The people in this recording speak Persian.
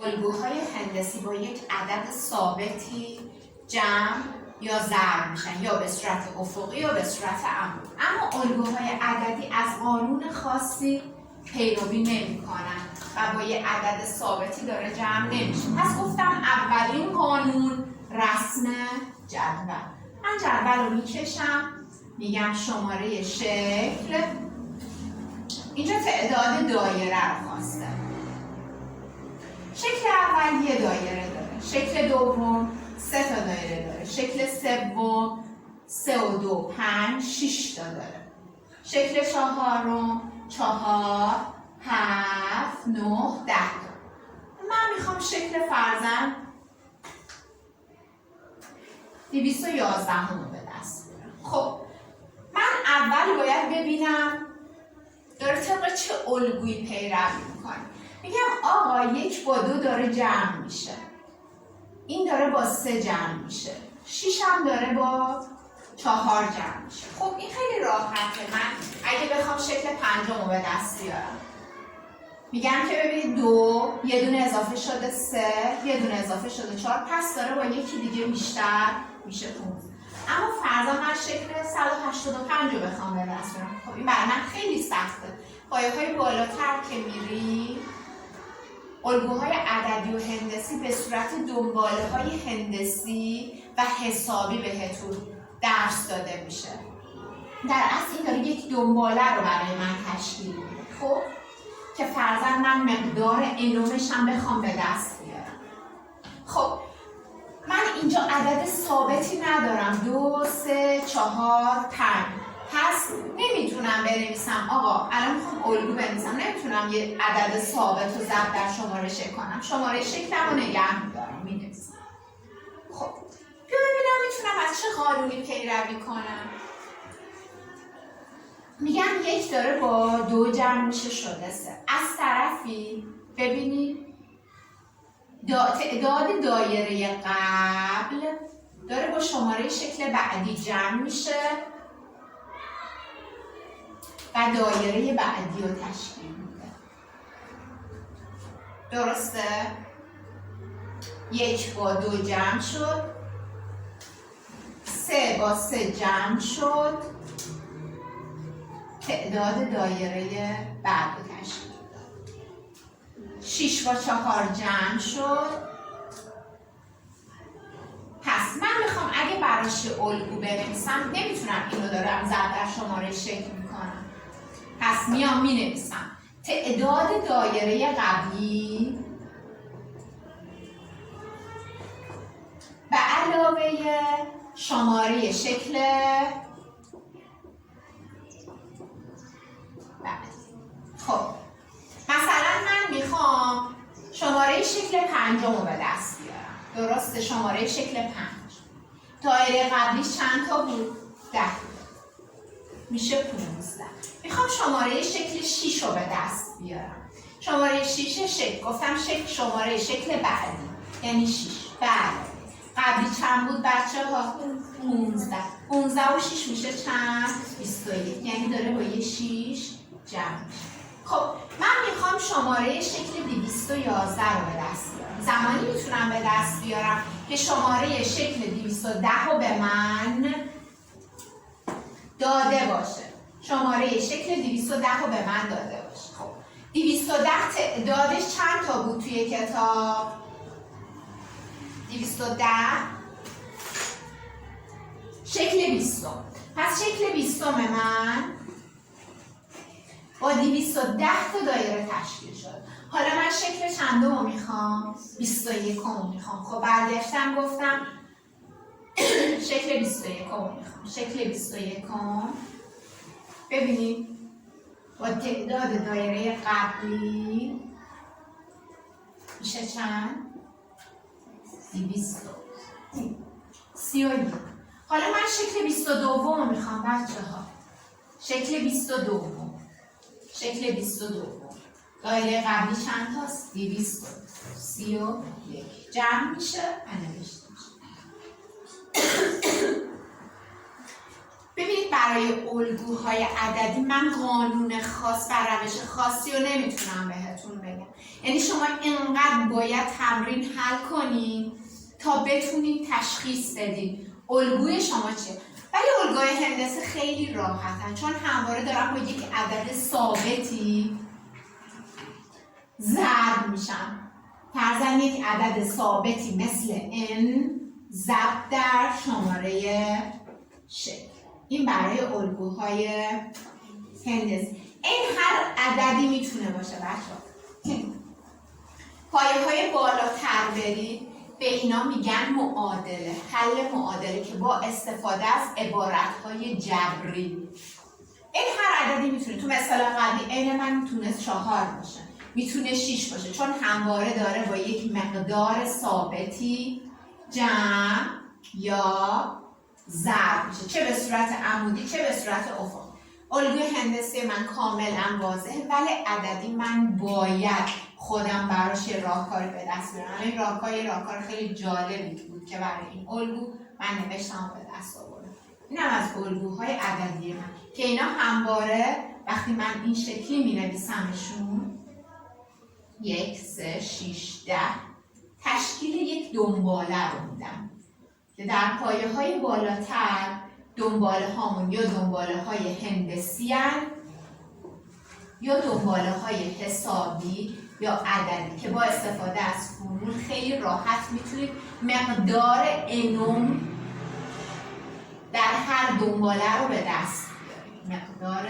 الگوهای هندسی با یک عدد ثابتی جمع یا ضرب میشن، یا به صورت افقی یا به صورت عمودی. اما الگوهای عددی از قانون خاصی پیروی نمی‌کنن و با یک عدد ثابتی داره جمع نمیشه. پس گفتم اولین قانون رسم جدول. من جدول رو میکشم، میگم شماره شکل، اینجا تعداد دایره رو خواسته. شکل اول یه دایره داره، شکل دوم 3 تا دایره داره، شکل سوم 3 و 2 5 6 تا داره، شکل چهارم 4 7 9 10 تا. من میخوام شکل فرزند 211 رو به دست بیارم. خب من اول باید ببینم داره طبق چه الگویی پیروی میکنه. میگم آقا 1 با 2 داره جمع میشه، این داره با 3 جمع میشه، 6 هم داره با 4 جمع میشه. خب این خیلی راحته. من اگه بخوام شکل پنجم رو به دست بیارم، میگم که ببینید 2 یه دونه اضافه شده 3 یه دونه اضافه شده 4، پس داره با یکی دیگه بیشتر میشه 15. اما فرضاً من شکل 185 رو بخوام به دست بیارم، خب این برای من خیلی سخته. پایه‌های بالاتر که میری الگوهای عددی و هندسی به صورت دنباله‌های هندسی و حسابی بهتون درس داده میشه. در اصل این داره یک دنباله رو برای من تشکیل میده. خب که فرضاً من مقدار انومش هم بخوام به دست بیارم. خب من اینجا عدد ثابتی ندارم 2 3 4 5، پس نمیتونم بنویسم آقا الان میخوام الگو بنویسم، نمیتونم یه عدد ثابت رو ضرب در شماره شکل کنم. شماره شکلم رو نگه میدارم مینویسم. خب بیا ببینم میتونم از چه قانونی پیروی کنم. میگم 1 داره با 2 جمع میشه شده 3. از طرفی ببینید تعداد دایره قبل داره با شماره شکل بعدی جمع میشه و دایره بعدی رو تشکیل میده. درسته؟ 1 با 2 جمع شد، 3 با 3 جمع شد، تعداد دایره بعد رو تشکیل داد. 6 با 4 جمع شد. پس من میخوام اگه براش الگو بنویسم نمیتونم اینو دارم ضرب در شماره شکل میکنم. پس میام مینویسم تعداد دایره قبلی به علاوه شماره شکل بعدی. خب مثلا من میخوام شماره شکل پنجم رو به دست بیارم. درسته؟ شماره شکل 5 دایره قبلیش چند تا بود؟ 10 میشه 15. میخوام شماره شکل 6 رو به دست بیارم. شماره 6 شکل گفتم شماره شکل بعدی یعنی 6. بله قبلی چند بود بچه ها؟ 15. 15 و 6 میشه چند؟ 21. یعنی داره با یه 6 جمع میشه. خب من میخوام شماره شکل 211 رو به دست بیارم. زمانی میتونم به دست بیارم که شماره شکل 210 رو به من داده باشه. شماره شکل 210 رو به من داده باشه. خب 210 تعدادش چند تا بود توی کتاب؟ 210 شکل 20. پس شکل 20 من با 210 تا دایره تشکیل شد. حالا من شکل چندم رو میخوام؟ 21 رو میخوام. خب برگشتم گفتم شکل 21 رو میخوام. شکل 21 ببینید با تعداد دایره قبلی میشه چند؟ 231. حالا من شکل 22 رو میخوام بچه ها. شکل 22 شکل 22 دایره قبلی چند تاست؟ 231 جمع میشه نوشته میشه. ببینید برای الگوهای عددی من قانون خاص و روش خاصی رو نمیتونم بهتون بگم. یعنی شما اینقدر باید تمرین حل کنین تا بتونین تشخیص بدین الگوی شما چیه. ولی الگوی هندسه خیلی راحتن، چون همواره دارن با یک عدد ثابتی ضرب میشن. فرضاً یک عدد ثابتی مثل n ضرب در شماره شکل. این برای الگوهای هندسه. این هر عددی میتونه باشه بچه‌ها. پایه های بالاتر برید به اینا میگن معادله، حل معادله که با استفاده از عبارت‌های جبری. این هر عددی میتونه، تو مثال قبلی این من میتونه 4 باشه، میتونه 6 باشه، چون همواره داره با یک مقدار ثابتی جمع یا ضرب میشه، چه به صورت عمودی چه به صورت افقی. الگوی هندسه من کاملا واضحه، ولی عددی من باید خودم براش یه راهکار به دست بیارم. این راهکار خیلی جالبی بود که برای این الگو من نوشتم و به دست آوردم. اینم از الگوهای عددی من که اینا همواره وقتی من این شکلی می نویسمشون 1 3 6 10 تشکیل یک دنباله رو میدم که در پایه های بالاتر دنباله هامون یا دنباله های هندسی هن، یا دنباله های حسابی یا عددی که با استفاده از فرمول خیلی راحت میتونید مقدار انوم در هر دنباله رو به دست بیارید. مقدار